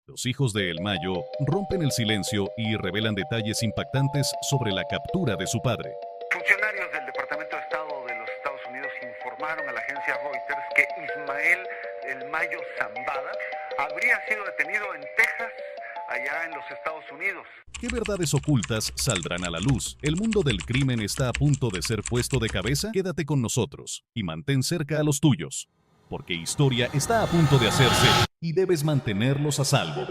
Los hijos de El Mayo rompen el silencio y revelan detalles impactantes sobre la captura de su padre. Funcionarios del Departamento de Estado de los Estados Unidos informaron a la agencia Reuters que Ismael El Mayo Zambada habría sido detenido en Texas, allá en los Estados Unidos. ¿Qué verdades ocultas saldrán a la luz? ¿El mundo del crimen está a punto de ser puesto de cabeza? Quédate con nosotros y mantén cerca a los tuyos, porque historia está a punto de hacerse y debes mantenerlos a salvo.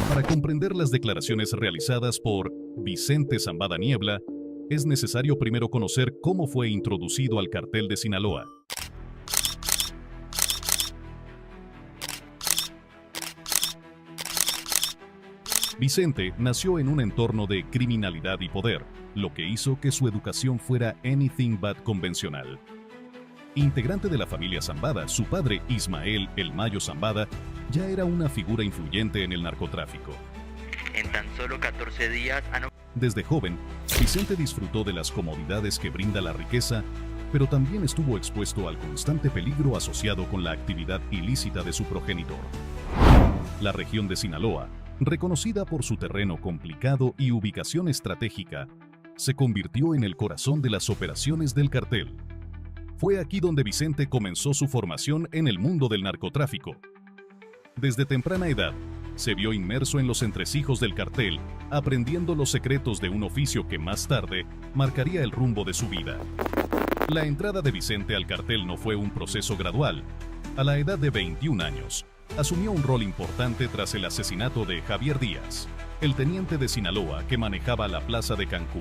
Para comprender las declaraciones realizadas por Vicente Zambada Niebla, es necesario primero conocer cómo fue introducido al cartel de Sinaloa. Vicente nació en un entorno de criminalidad y poder, lo que hizo que su educación fuera anything but convencional. Integrante de la familia Zambada, su padre, Ismael El Mayo Zambada, ya era una figura influyente en el narcotráfico. En tan solo 14 días... Desde joven, Vicente disfrutó de las comodidades que brinda la riqueza, pero también estuvo expuesto al constante peligro asociado con la actividad ilícita de su progenitor. La región de Sinaloa, reconocida por su terreno complicado y ubicación estratégica, se convirtió en el corazón de las operaciones del cartel. Fue aquí donde Vicente comenzó su formación en el mundo del narcotráfico. Desde temprana edad, se vio inmerso en los entresijos del cartel, aprendiendo los secretos de un oficio que más tarde marcaría el rumbo de su vida. La entrada de Vicente al cartel no fue un proceso gradual. A la edad de 21 años, asumió un rol importante tras el asesinato de Javier Díaz, el teniente de Sinaloa que manejaba la plaza de Cancún.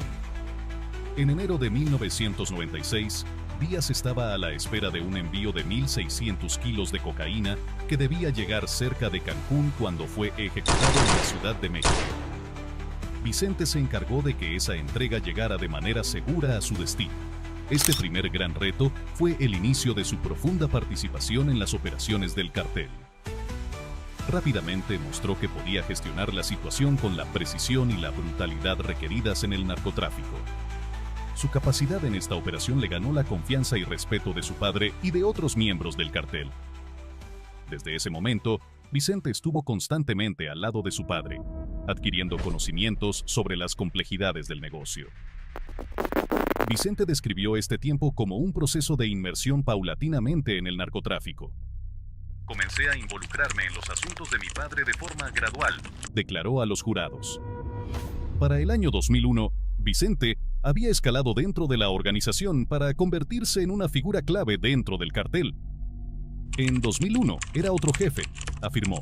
En enero de 1996, Díaz estaba a la espera de un envío de 1.600 kilos de cocaína que debía llegar cerca de Cancún cuando fue ejecutado en la Ciudad de México. Vicente se encargó de que esa entrega llegara de manera segura a su destino. Este primer gran reto fue el inicio de su profunda participación en las operaciones del cartel. Rápidamente mostró que podía gestionar la situación con la precisión y la brutalidad requeridas en el narcotráfico. Su capacidad en esta operación le ganó la confianza y respeto de su padre y de otros miembros del cartel. Desde ese momento, Vicente estuvo constantemente al lado de su padre, adquiriendo conocimientos sobre las complejidades del negocio. Vicente describió este tiempo como un proceso de inmersión paulatinamente en el narcotráfico. Comencé a involucrarme en los asuntos de mi padre de forma gradual, declaró a los jurados. Para el año 2001, Vicente había escalado dentro de la organización para convertirse en una figura clave dentro del cartel. En 2001 era otro jefe, afirmó.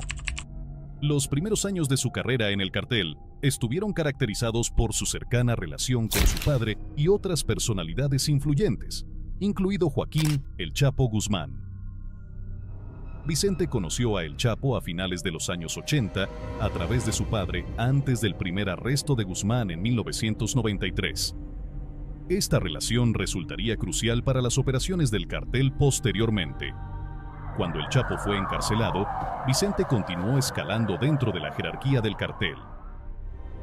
Los primeros años de su carrera en el cartel estuvieron caracterizados por su cercana relación con su padre y otras personalidades influyentes, incluido Joaquín El Chapo Guzmán. Vicente conoció a El Chapo a finales de los años 80 a través de su padre antes del primer arresto de Guzmán en 1993. Esta relación resultaría crucial para las operaciones del cartel posteriormente. Cuando El Chapo fue encarcelado, Vicente continuó escalando dentro de la jerarquía del cartel.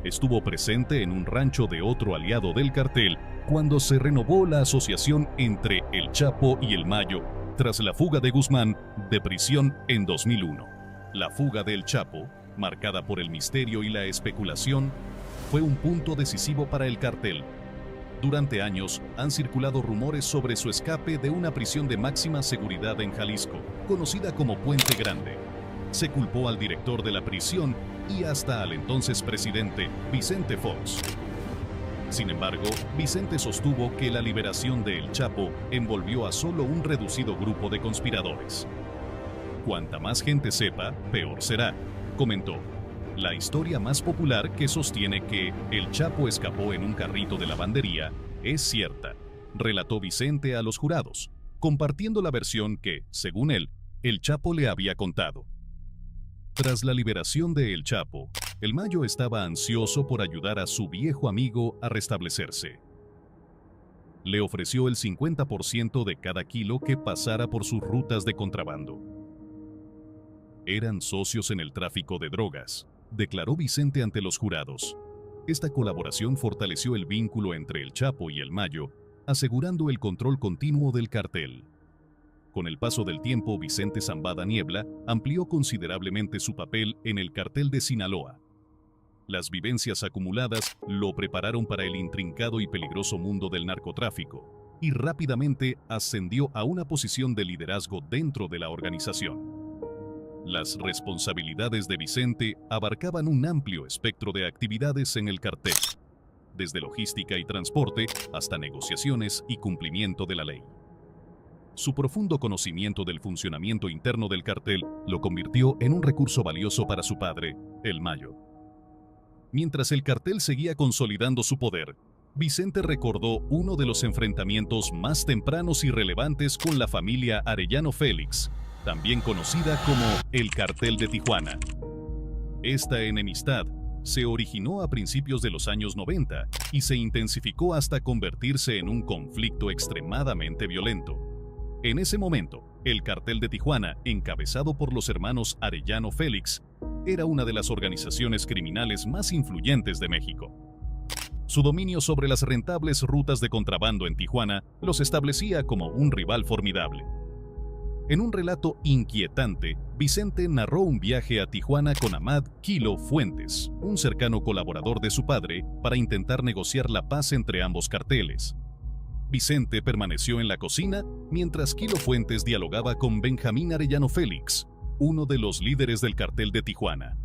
Estuvo presente en un rancho de otro aliado del cartel cuando se renovó la asociación entre El Chapo y El Mayo tras la fuga de Guzmán de prisión en 2001. La fuga de El Chapo, marcada por el misterio y la especulación, fue un punto decisivo para el cartel. Durante años han circulado rumores sobre su escape de una prisión de máxima seguridad en Jalisco, conocida como Puente Grande. Se culpó al director de la prisión y hasta al entonces presidente, Vicente Fox. Sin embargo, Vicente sostuvo que la liberación de El Chapo envolvió a solo un reducido grupo de conspiradores. Cuanta más gente sepa, peor será, comentó. La historia más popular que sostiene que El Chapo escapó en un carrito de lavandería es cierta, relató Vicente a los jurados, compartiendo la versión que, según él, El Chapo le había contado. Tras la liberación de El Chapo, El Mayo estaba ansioso por ayudar a su viejo amigo a restablecerse. Le ofreció el 50% de cada kilo que pasara por sus rutas de contrabando. Eran socios en el tráfico de drogas, declaró Vicente ante los jurados. Esta colaboración fortaleció el vínculo entre El Chapo y El Mayo, asegurando el control continuo del cartel. Con el paso del tiempo, Vicente Zambada Niebla amplió considerablemente su papel en el cartel de Sinaloa. Las vivencias acumuladas lo prepararon para el intrincado y peligroso mundo del narcotráfico y rápidamente ascendió a una posición de liderazgo dentro de la organización. Las responsabilidades de Vicente abarcaban un amplio espectro de actividades en el cartel, desde logística y transporte hasta negociaciones y cumplimiento de la ley. Su profundo conocimiento del funcionamiento interno del cartel lo convirtió en un recurso valioso para su padre, el Mayo. Mientras el cartel seguía consolidando su poder, Vicente recordó uno de los enfrentamientos más tempranos y relevantes con la familia Arellano Félix, también conocida como el Cartel de Tijuana. Esta enemistad se originó a principios de los años 90 y se intensificó hasta convertirse en un conflicto extremadamente violento. En ese momento, el Cartel de Tijuana, encabezado por los hermanos Arellano Félix, era una de las organizaciones criminales más influyentes de México. Su dominio sobre las rentables rutas de contrabando en Tijuana los establecía como un rival formidable. En un relato inquietante, Vicente narró un viaje a Tijuana con Ahmad Kilo Fuentes, un cercano colaborador de su padre, para intentar negociar la paz entre ambos carteles. Vicente permaneció en la cocina mientras Kilo Fuentes dialogaba con Benjamín Arellano Félix, uno de los líderes del cartel de Tijuana.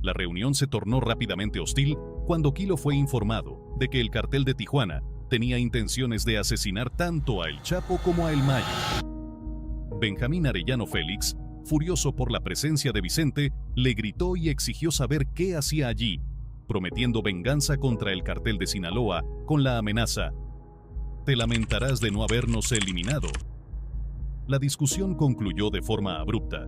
La reunión se tornó rápidamente hostil cuando Kilo fue informado de que el cartel de Tijuana tenía intenciones de asesinar tanto a El Chapo como a El Mayo. Benjamín Arellano Félix, furioso por la presencia de Vicente, le gritó y exigió saber qué hacía allí, prometiendo venganza contra el cartel de Sinaloa con la amenaza: «Te lamentarás de no habernos eliminado». La discusión concluyó de forma abrupta,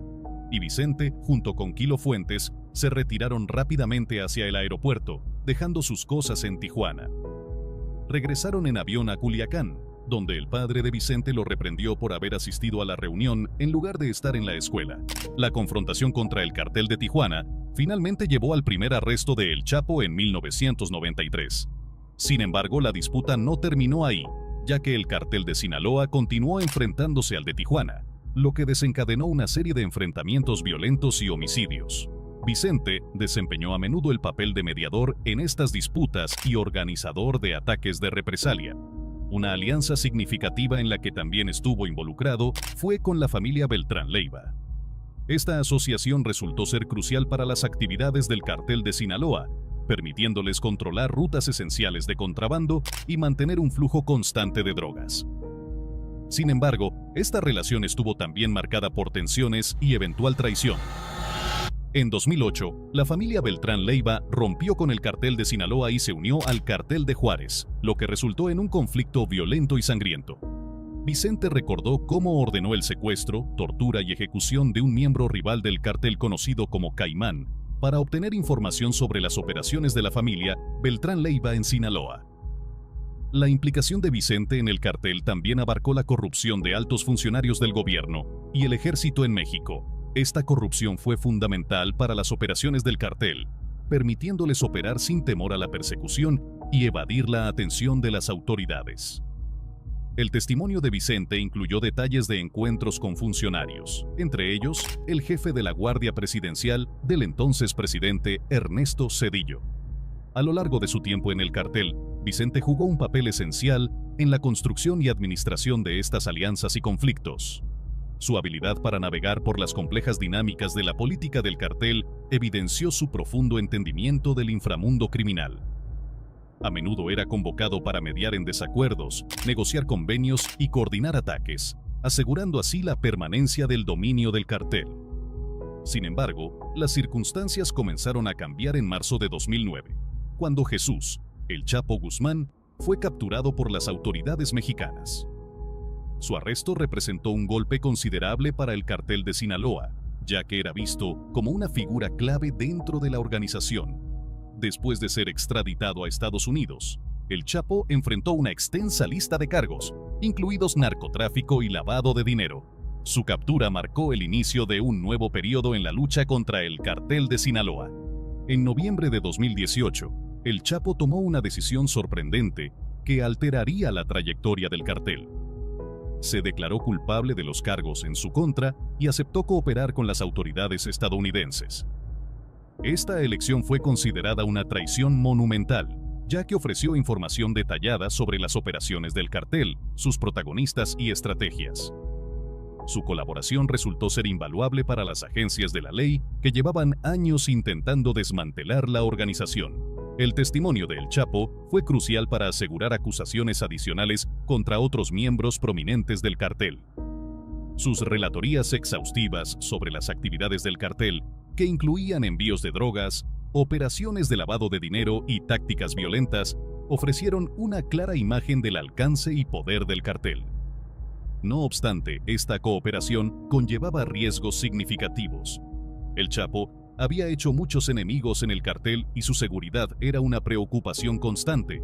y Vicente, junto con Kilo Fuentes, se retiraron rápidamente hacia el aeropuerto, dejando sus cosas en Tijuana. Regresaron en avión a Culiacán, donde el padre de Vicente lo reprendió por haber asistido a la reunión en lugar de estar en la escuela. La confrontación contra el cartel de Tijuana finalmente llevó al primer arresto de El Chapo en 1993. Sin embargo, la disputa no terminó ahí, ya que el cartel de Sinaloa continuó enfrentándose al de Tijuana, lo que desencadenó una serie de enfrentamientos violentos y homicidios. Vicente desempeñó a menudo el papel de mediador en estas disputas y organizador de ataques de represalia. Una alianza significativa en la que también estuvo involucrado fue con la familia Beltrán Leiva. Esta asociación resultó ser crucial para las actividades del cartel de Sinaloa, permitiéndoles controlar rutas esenciales de contrabando y mantener un flujo constante de drogas. Sin embargo, esta relación estuvo también marcada por tensiones y eventual traición. En 2008, la familia Beltrán Leiva rompió con el cartel de Sinaloa y se unió al cartel de Juárez, lo que resultó en un conflicto violento y sangriento. Vicente recordó cómo ordenó el secuestro, tortura y ejecución de un miembro rival del cartel conocido como Caimán, para obtener información sobre las operaciones de la familia Beltrán Leiva en Sinaloa. La implicación de Vicente en el cartel también abarcó la corrupción de altos funcionarios del gobierno y el ejército en México. Esta corrupción fue fundamental para las operaciones del cartel, permitiéndoles operar sin temor a la persecución y evadir la atención de las autoridades. El testimonio de Vicente incluyó detalles de encuentros con funcionarios, entre ellos el jefe de la Guardia Presidencial del entonces presidente Ernesto Zedillo. A lo largo de su tiempo en el cartel, Vicente jugó un papel esencial en la construcción y administración de estas alianzas y conflictos. Su habilidad para navegar por las complejas dinámicas de la política del cartel evidenció su profundo entendimiento del inframundo criminal. A menudo era convocado para mediar en desacuerdos, negociar convenios y coordinar ataques, asegurando así la permanencia del dominio del cartel. Sin embargo, las circunstancias comenzaron a cambiar en marzo de 2009, cuando Jesús, El Chapo Guzmán, fue capturado por las autoridades mexicanas. Su arresto representó un golpe considerable para el cartel de Sinaloa, ya que era visto como una figura clave dentro de la organización. Después de ser extraditado a Estados Unidos, El Chapo enfrentó una extensa lista de cargos, incluidos narcotráfico y lavado de dinero. Su captura marcó el inicio de un nuevo periodo en la lucha contra el cartel de Sinaloa. En noviembre de 2018, El Chapo tomó una decisión sorprendente que alteraría la trayectoria del cartel. se declaró culpable de los cargos en su contra y aceptó cooperar con las autoridades estadounidenses. Esta elección fue considerada una traición monumental, ya que ofreció información detallada sobre las operaciones del cartel, sus protagonistas y estrategias. Su colaboración resultó ser invaluable para las agencias de la ley que llevaban años intentando desmantelar la organización. El testimonio de El Chapo fue crucial para asegurar acusaciones adicionales contra otros miembros prominentes del cartel. Sus relatorías exhaustivas sobre las actividades del cartel, que incluían envíos de drogas, operaciones de lavado de dinero y tácticas violentas, ofrecieron una clara imagen del alcance y poder del cartel. No obstante, esta cooperación conllevaba riesgos significativos. El Chapo había hecho muchos enemigos en el cartel y su seguridad era una preocupación constante.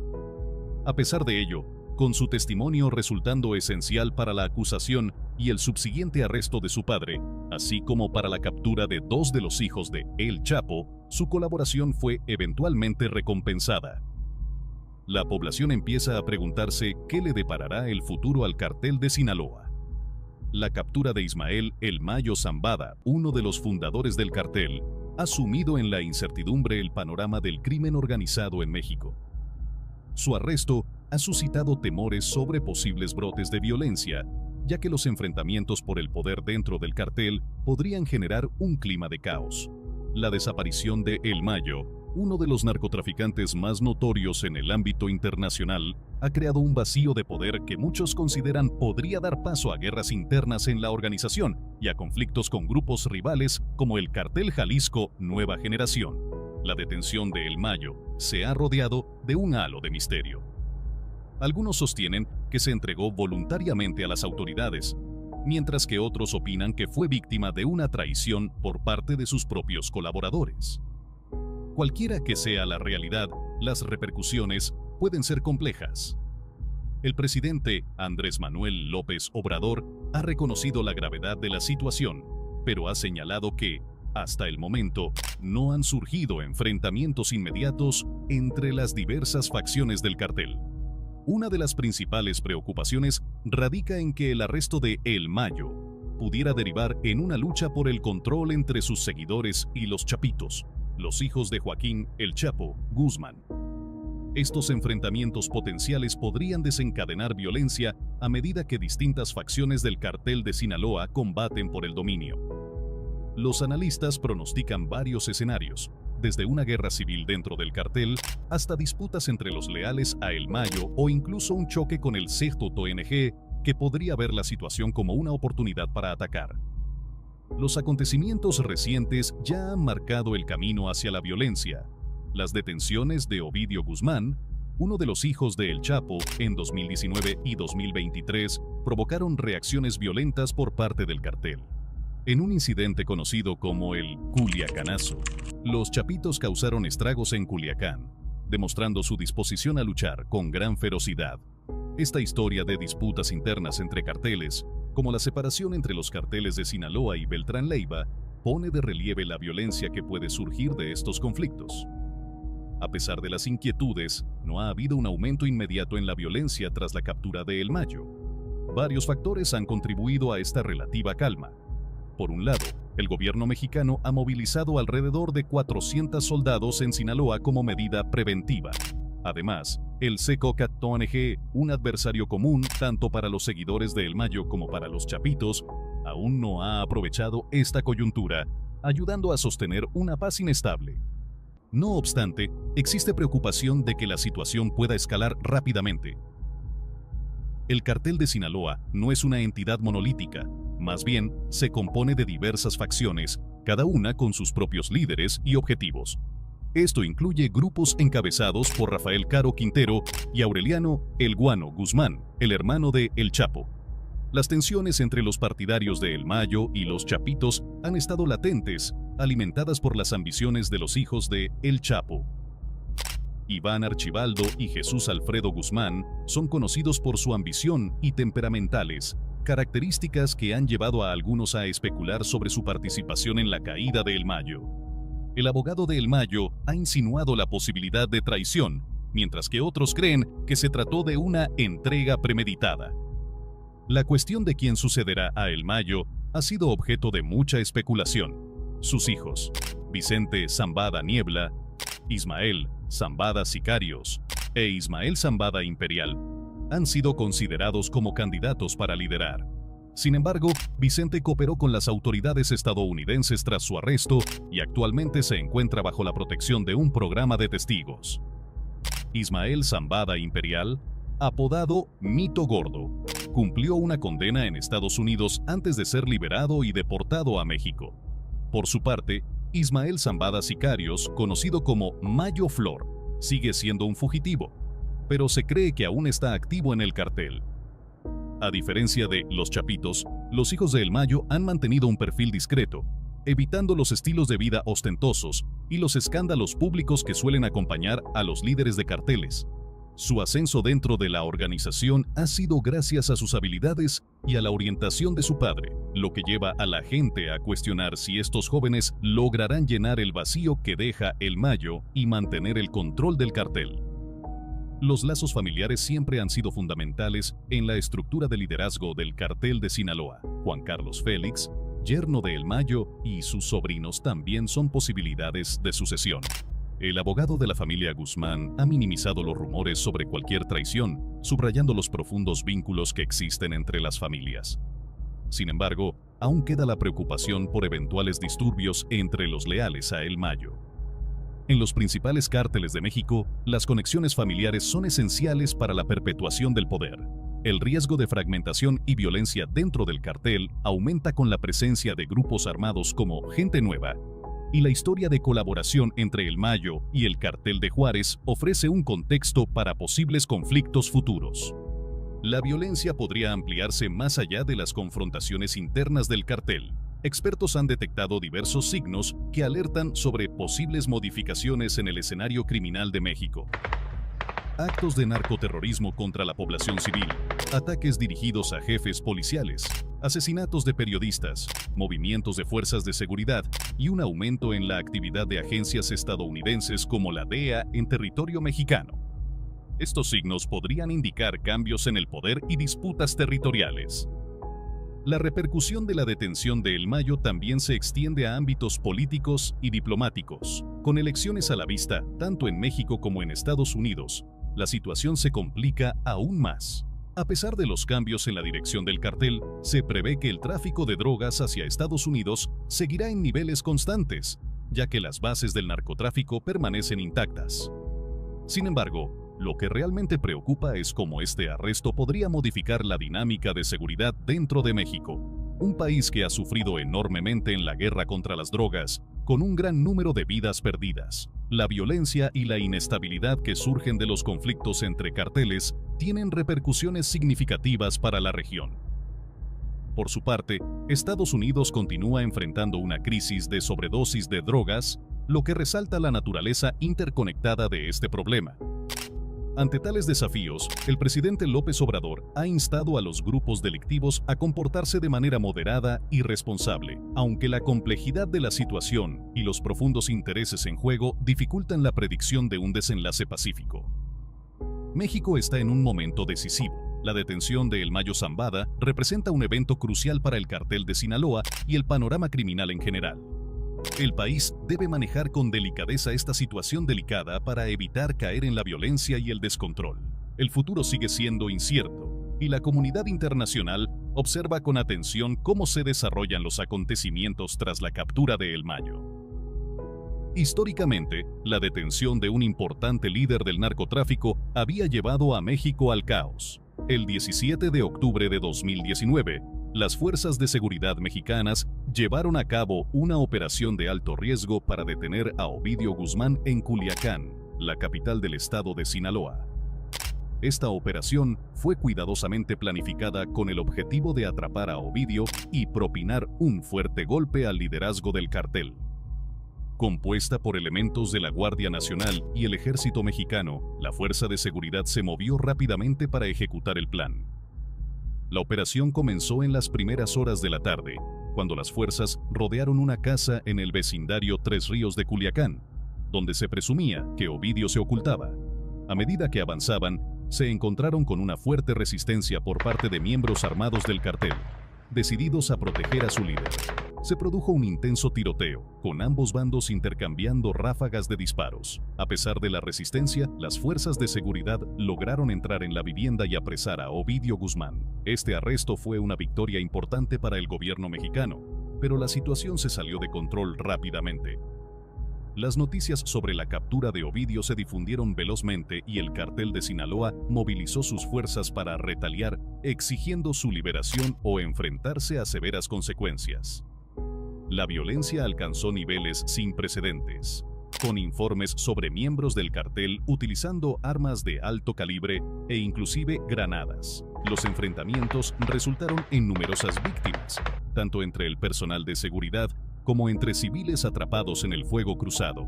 A pesar de ello, con su testimonio resultando esencial para la acusación y el subsiguiente arresto de su padre, así como para la captura de 2 de los hijos de El Chapo, su colaboración fue eventualmente recompensada. La población empieza a preguntarse qué le deparará el futuro al cartel de Sinaloa. La captura de Ismael El Mayo Zambada, uno de los fundadores del cartel, ha sumido en la incertidumbre el panorama del crimen organizado en México. Su arresto ha suscitado temores sobre posibles brotes de violencia, ya que los enfrentamientos por el poder dentro del cartel podrían generar un clima de caos. La desaparición de El Mayo, uno de los narcotraficantes más notorios en el ámbito internacional, ha creado un vacío de poder que muchos consideran podría dar paso a guerras internas en la organización y a conflictos con grupos rivales como el Cartel Jalisco Nueva Generación. La detención de El Mayo se ha rodeado de un halo de misterio. Algunos sostienen que se entregó voluntariamente a las autoridades, mientras que otros opinan que fue víctima de una traición por parte de sus propios colaboradores. Cualquiera que sea la realidad, las repercusiones pueden ser complejas. El presidente Andrés Manuel López Obrador ha reconocido la gravedad de la situación, pero ha señalado que, hasta el momento, no han surgido enfrentamientos inmediatos entre las diversas facciones del cartel. Una de las principales preocupaciones radica en que el arresto de El Mayo pudiera derivar en una lucha por el control entre sus seguidores y los chapitos, los hijos de Joaquín El Chapo Guzmán. Estos enfrentamientos potenciales podrían desencadenar violencia a medida que distintas facciones del cartel de Sinaloa combaten por el dominio. Los analistas pronostican varios escenarios, desde una guerra civil dentro del cartel hasta disputas entre los leales a El Mayo o incluso un choque con el CEJTONG que podría ver la situación como una oportunidad para atacar. Los acontecimientos recientes ya han marcado el camino hacia la violencia. Las detenciones de Ovidio Guzmán, uno de los hijos de El Chapo, en 2019 y 2023, provocaron reacciones violentas por parte del cartel. En un incidente conocido como el Culiacanazo, los chapitos causaron estragos en Culiacán, demostrando su disposición a luchar con gran ferocidad. Esta historia de disputas internas entre carteles, como la separación entre los carteles de Sinaloa y Beltrán Leiva, pone de relieve la violencia que puede surgir de estos conflictos. A pesar de las inquietudes, no ha habido un aumento inmediato en la violencia tras la captura de El Mayo. Varios factores han contribuido a esta relativa calma. Por un lado, el gobierno mexicano ha movilizado alrededor de 400 soldados en Sinaloa como medida preventiva. Además, el CEJTONG, un adversario común tanto para los seguidores de El Mayo como para los chapitos, aún no ha aprovechado esta coyuntura, ayudando a sostener una paz inestable. No obstante, existe preocupación de que la situación pueda escalar rápidamente. El cartel de Sinaloa no es una entidad monolítica, más bien se compone de diversas facciones, cada una con sus propios líderes y objetivos. Esto incluye grupos encabezados por Rafael Caro Quintero y Aureliano El Guano Guzmán, el hermano de El Chapo. Las tensiones entre los partidarios de El Mayo y los chapitos han estado latentes, alimentadas por las ambiciones de los hijos de El Chapo. Iván Archibaldo y Jesús Alfredo Guzmán son conocidos por su ambición y temperamentales, características que han llevado a algunos a especular sobre su participación en la caída de El Mayo. El abogado de El Mayo ha insinuado la posibilidad de traición, mientras que otros creen que se trató de una entrega premeditada. La cuestión de quién sucederá a El Mayo ha sido objeto de mucha especulación. Sus hijos, Vicente Zambada Niebla, Ismael Zambada Sicarios e Ismael Zambada Imperial, han sido considerados como candidatos para liderar. Sin embargo, Vicente cooperó con las autoridades estadounidenses tras su arresto y actualmente se encuentra bajo la protección de un programa de testigos. Ismael Zambada Imperial, apodado Mito Gordo, cumplió una condena en Estados Unidos antes de ser liberado y deportado a México. Por su parte, Ismael Zambada Sicarios, conocido como Mayo Flor, sigue siendo un fugitivo, pero se cree que aún está activo en el cartel. A diferencia de Los Chapitos, los hijos de El Mayo han mantenido un perfil discreto, evitando los estilos de vida ostentosos y los escándalos públicos que suelen acompañar a los líderes de carteles. Su ascenso dentro de la organización ha sido gracias a sus habilidades y a la orientación de su padre, lo que lleva a la gente a cuestionar si estos jóvenes lograrán llenar el vacío que deja El Mayo y mantener el control del cartel. Los lazos familiares siempre han sido fundamentales en la estructura de liderazgo del cartel de Sinaloa. Juan Carlos Félix, yerno de El Mayo, y sus sobrinos también son posibilidades de sucesión. El abogado de la familia Guzmán ha minimizado los rumores sobre cualquier traición, subrayando los profundos vínculos que existen entre las familias. Sin embargo, aún queda la preocupación por eventuales disturbios entre los leales a El Mayo. En los principales cárteles de México, las conexiones familiares son esenciales para la perpetuación del poder. El riesgo de fragmentación y violencia dentro del cartel aumenta con la presencia de grupos armados como Gente Nueva, y la historia de colaboración entre El Mayo y el cartel de Juárez ofrece un contexto para posibles conflictos futuros. La violencia podría ampliarse más allá de las confrontaciones internas del cartel. Expertos han detectado diversos signos que alertan sobre posibles modificaciones en el escenario criminal de México. Actos de narcoterrorismo contra la población civil, ataques dirigidos a jefes policiales, asesinatos de periodistas, movimientos de fuerzas de seguridad y un aumento en la actividad de agencias estadounidenses como la DEA en territorio mexicano. Estos signos podrían indicar cambios en el poder y disputas territoriales. La repercusión de la detención de El Mayo también se extiende a ámbitos políticos y diplomáticos. Con elecciones a la vista, tanto en México como en Estados Unidos, la situación se complica aún más. A pesar de los cambios en la dirección del cartel, se prevé que el tráfico de drogas hacia Estados Unidos seguirá en niveles constantes, ya que las bases del narcotráfico permanecen intactas. Sin embargo, lo que realmente preocupa es cómo este arresto podría modificar la dinámica de seguridad dentro de México, un país que ha sufrido enormemente en la guerra contra las drogas, con un gran número de vidas perdidas. La violencia y la inestabilidad que surgen de los conflictos entre carteles tienen repercusiones significativas para la región. Por su parte, Estados Unidos continúa enfrentando una crisis de sobredosis de drogas, lo que resalta la naturaleza interconectada de este problema. Ante tales desafíos, el presidente López Obrador ha instado a los grupos delictivos a comportarse de manera moderada y responsable, aunque la complejidad de la situación y los profundos intereses en juego dificultan la predicción de un desenlace pacífico. México está en un momento decisivo. La detención de El Mayo Zambada representa un evento crucial para el cartel de Sinaloa y el panorama criminal en general. El país debe manejar con delicadeza esta situación delicada para evitar caer en la violencia y el descontrol. El futuro sigue siendo incierto, y la comunidad internacional observa con atención cómo se desarrollan los acontecimientos tras la captura de El Mayo. Históricamente, la detención de un importante líder del narcotráfico había llevado a México al caos. El 17 de octubre de 2019, las fuerzas de seguridad mexicanas llevaron a cabo una operación de alto riesgo para detener a Ovidio Guzmán en Culiacán, la capital del estado de Sinaloa. Esta operación fue cuidadosamente planificada con el objetivo de atrapar a Ovidio y propinar un fuerte golpe al liderazgo del cartel. Compuesta por elementos de la Guardia Nacional y el Ejército Mexicano, la Fuerza de Seguridad se movió rápidamente para ejecutar el plan. La operación comenzó en las primeras horas de la tarde, cuando las fuerzas rodearon una casa en el vecindario Tres Ríos de Culiacán, donde se presumía que Ovidio se ocultaba. A medida que avanzaban, se encontraron con una fuerte resistencia por parte de miembros armados del cartel, decididos a proteger a su líder. Se produjo un intenso tiroteo, con ambos bandos intercambiando ráfagas de disparos. A pesar de la resistencia, las fuerzas de seguridad lograron entrar en la vivienda y apresar a Ovidio Guzmán. Este arresto fue una victoria importante para el gobierno mexicano, pero la situación se salió de control rápidamente. Las noticias sobre la captura de Ovidio se difundieron velozmente y el cartel de Sinaloa movilizó sus fuerzas para retaliar, exigiendo su liberación o enfrentarse a severas consecuencias. La violencia alcanzó niveles sin precedentes, con informes sobre miembros del cartel utilizando armas de alto calibre e inclusive granadas. Los enfrentamientos resultaron en numerosas víctimas, tanto entre el personal de seguridad como entre civiles atrapados en el fuego cruzado.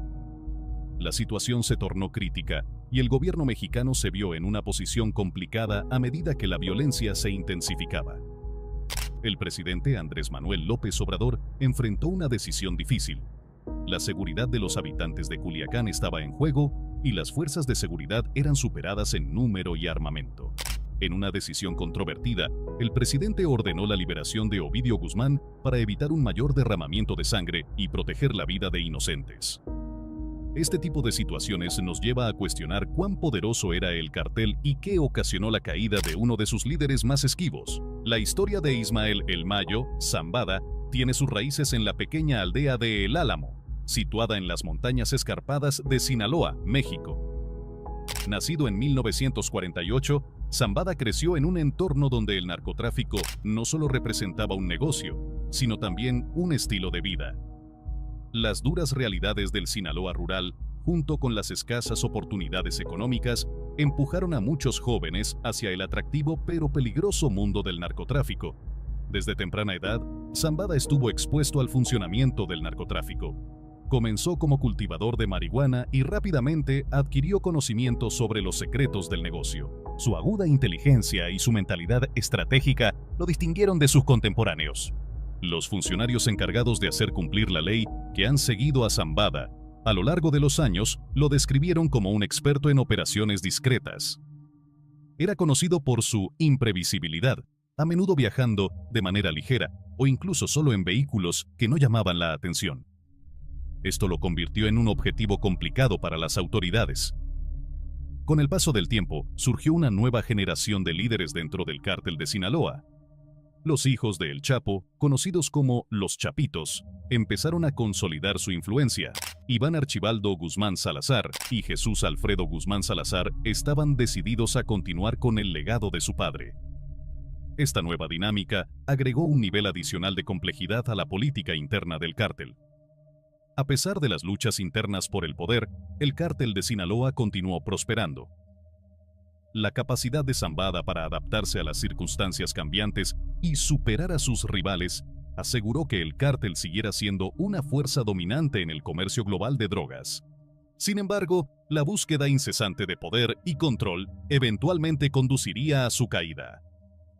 La situación se tornó crítica y el gobierno mexicano se vio en una posición complicada a medida que la violencia se intensificaba. El presidente Andrés Manuel López Obrador enfrentó una decisión difícil. La seguridad de los habitantes de Culiacán estaba en juego y las fuerzas de seguridad eran superadas en número y armamento. En una decisión controvertida, el presidente ordenó la liberación de Ovidio Guzmán para evitar un mayor derramamiento de sangre y proteger la vida de inocentes. Este tipo de situaciones nos lleva a cuestionar cuán poderoso era el cartel y qué ocasionó la caída de uno de sus líderes más esquivos. La historia de Ismael El Mayo Zambada tiene sus raíces en la pequeña aldea de El Álamo, situada en las montañas escarpadas de Sinaloa, México. Nacido en 1948, Zambada creció en un entorno donde el narcotráfico no solo representaba un negocio, sino también un estilo de vida. Las duras realidades del Sinaloa rural, junto con las escasas oportunidades económicas, empujaron a muchos jóvenes hacia el atractivo pero peligroso mundo del narcotráfico. Desde temprana edad, Zambada estuvo expuesto al funcionamiento del narcotráfico. Comenzó como cultivador de marihuana y rápidamente adquirió conocimiento sobre los secretos del negocio. Su aguda inteligencia y su mentalidad estratégica lo distinguieron de sus contemporáneos. Los funcionarios encargados de hacer cumplir la ley, que han seguido a Zambada a lo largo de los años, lo describieron como un experto en operaciones discretas. Era conocido por su imprevisibilidad, a menudo viajando de manera ligera o incluso solo en vehículos que no llamaban la atención. Esto lo convirtió en un objetivo complicado para las autoridades. Con el paso del tiempo, surgió una nueva generación de líderes dentro del cártel de Sinaloa. Los hijos de El Chapo, conocidos como los Chapitos, empezaron a consolidar su influencia. Iván Archibaldo Guzmán Salazar y Jesús Alfredo Guzmán Salazar estaban decididos a continuar con el legado de su padre. Esta nueva dinámica agregó un nivel adicional de complejidad a la política interna del cártel. A pesar de las luchas internas por el poder, el cártel de Sinaloa continuó prosperando. La capacidad de Zambada para adaptarse a las circunstancias cambiantes y superar a sus rivales aseguró que el cártel siguiera siendo una fuerza dominante en el comercio global de drogas. Sin embargo, la búsqueda incesante de poder y control eventualmente conduciría a su caída.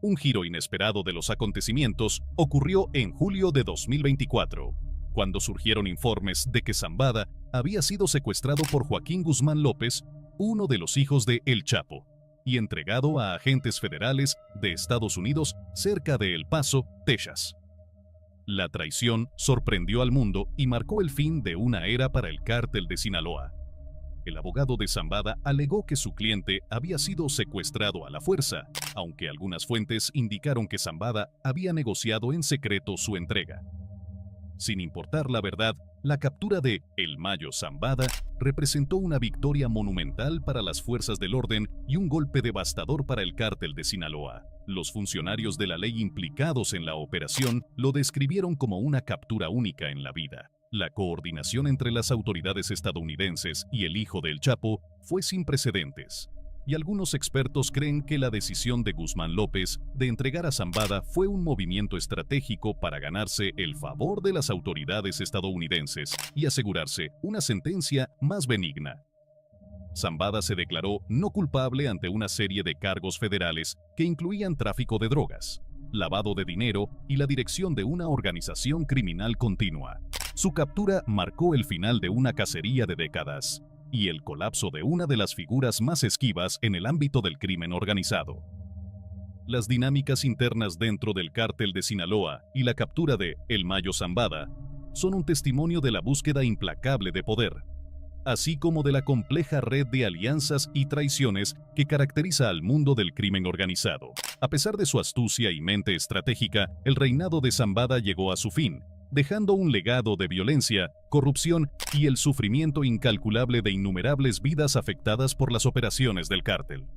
Un giro inesperado de los acontecimientos ocurrió en julio de 2024, cuando surgieron informes de que Zambada había sido secuestrado por Joaquín Guzmán López, uno de los hijos de El Chapo, y entregado a agentes federales de Estados Unidos cerca de El Paso, Texas. La traición sorprendió al mundo y marcó el fin de una era para el cártel de Sinaloa. El abogado de Zambada alegó que su cliente había sido secuestrado a la fuerza, aunque algunas fuentes indicaron que Zambada había negociado en secreto su entrega. Sin importar la verdad, la captura de El Mayo Zambada representó una victoria monumental para las fuerzas del orden y un golpe devastador para el cártel de Sinaloa. Los funcionarios de la ley implicados en la operación lo describieron como una captura única en la vida. La coordinación entre las autoridades estadounidenses y el hijo del Chapo fue sin precedentes, y algunos expertos creen que la decisión de Guzmán López de entregar a Zambada fue un movimiento estratégico para ganarse el favor de las autoridades estadounidenses y asegurarse una sentencia más benigna. Zambada se declaró no culpable ante una serie de cargos federales que incluían tráfico de drogas, lavado de dinero y la dirección de una organización criminal continua. Su captura marcó el final de una cacería de décadas y el colapso de una de las figuras más esquivas en el ámbito del crimen organizado. Las dinámicas internas dentro del cártel de Sinaloa y la captura de El Mayo Zambada son un testimonio de la búsqueda implacable de poder, así como de la compleja red de alianzas y traiciones que caracteriza al mundo del crimen organizado. A pesar de su astucia y mente estratégica, el reinado de Zambada llegó a su fin, dejando un legado de violencia, corrupción y el sufrimiento incalculable de innumerables vidas afectadas por las operaciones del cártel.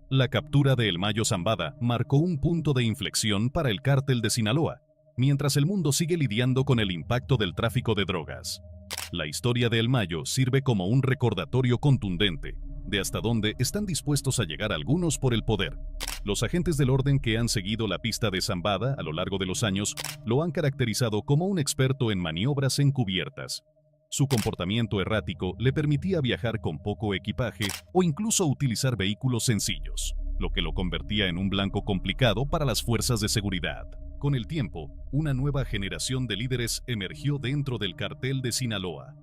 La captura de El Mayo Zambada marcó un punto de inflexión para el cártel de Sinaloa, mientras el mundo sigue lidiando con el impacto del tráfico de drogas. La historia de El Mayo sirve como un recordatorio contundente de hasta dónde están dispuestos a llegar algunos por el poder. Los agentes del orden que han seguido la pista de Zambada a lo largo de los años lo han caracterizado como un experto en maniobras encubiertas. Su comportamiento errático le permitía viajar con poco equipaje o incluso utilizar vehículos sencillos, lo que lo convertía en un blanco complicado para las fuerzas de seguridad. Con el tiempo, una nueva generación de líderes emergió dentro del cartel de Sinaloa.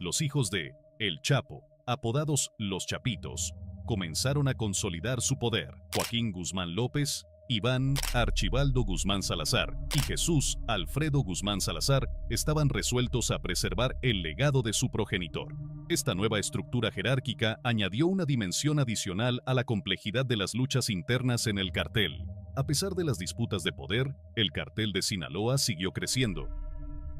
Los hijos de El Chapo, apodados Los Chapitos, comenzaron a consolidar su poder. Joaquín Guzmán López, Iván Archibaldo Guzmán Salazar y Jesús Alfredo Guzmán Salazar estaban resueltos a preservar el legado de su progenitor. Esta nueva estructura jerárquica añadió una dimensión adicional a la complejidad de las luchas internas en el cartel. A pesar de las disputas de poder, el cartel de Sinaloa siguió creciendo.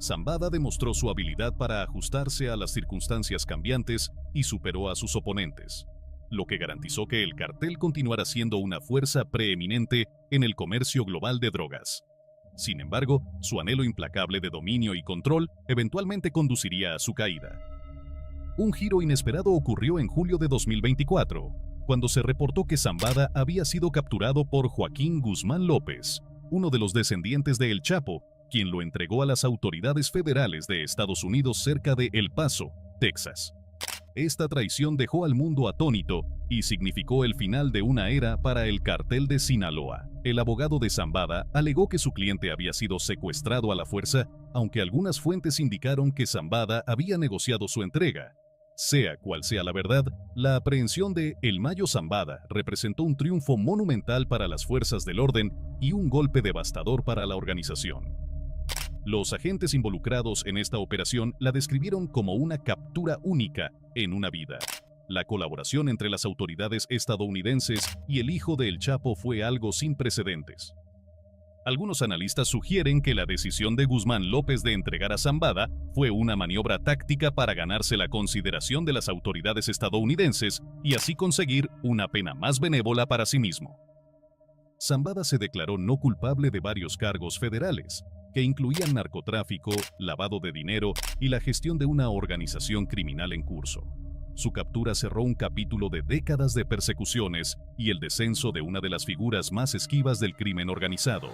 Zambada demostró su habilidad para ajustarse a las circunstancias cambiantes y superó a sus oponentes, lo que garantizó que el cartel continuara siendo una fuerza preeminente en el comercio global de drogas. Sin embargo, su anhelo implacable de dominio y control eventualmente conduciría a su caída. Un giro inesperado ocurrió en julio de 2024, cuando se reportó que Zambada había sido capturado por Joaquín Guzmán López, uno de los descendientes de El Chapo, quien lo entregó a las autoridades federales de Estados Unidos cerca de El Paso, Texas. Esta traición dejó al mundo atónito y significó el final de una era para el cartel de Sinaloa. El abogado de Zambada alegó que su cliente había sido secuestrado a la fuerza, aunque algunas fuentes indicaron que Zambada había negociado su entrega. Sea cual sea la verdad, la aprehensión de El Mayo Zambada representó un triunfo monumental para las fuerzas del orden y un golpe devastador para la organización. Los agentes involucrados en esta operación la describieron como una captura única en una vida. La colaboración entre las autoridades estadounidenses y el hijo de El Chapo fue algo sin precedentes. Algunos analistas sugieren que la decisión de Guzmán López de entregar a Zambada fue una maniobra táctica para ganarse la consideración de las autoridades estadounidenses y así conseguir una pena más benévola para sí mismo. Zambada se declaró no culpable de varios cargos federales, que incluían narcotráfico, lavado de dinero y la gestión de una organización criminal en curso. Su captura cerró un capítulo de décadas de persecuciones y el descenso de una de las figuras más esquivas del crimen organizado.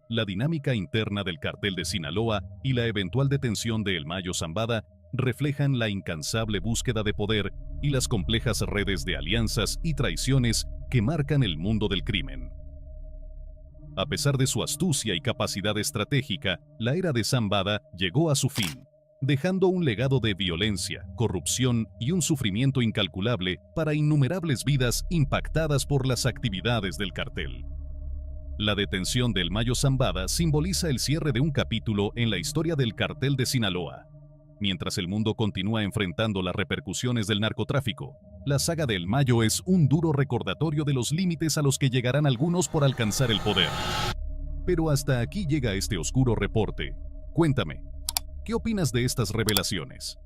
La dinámica interna del cartel de Sinaloa y la eventual detención de El Mayo Zambada reflejan la incansable búsqueda de poder y las complejas redes de alianzas y traiciones que marcan el mundo del crimen. A pesar de su astucia y capacidad estratégica, la era de Zambada llegó a su fin, dejando un legado de violencia, corrupción y un sufrimiento incalculable para innumerables vidas impactadas por las actividades del cartel. La detención de El Mayo Zambada simboliza el cierre de un capítulo en la historia del cartel de Sinaloa. Mientras el mundo continúa enfrentando las repercusiones del narcotráfico, la saga de El Mayo es un duro recordatorio de los límites a los que llegarán algunos por alcanzar el poder. Pero hasta aquí llega este oscuro reporte. Cuéntame, ¿qué opinas de estas revelaciones?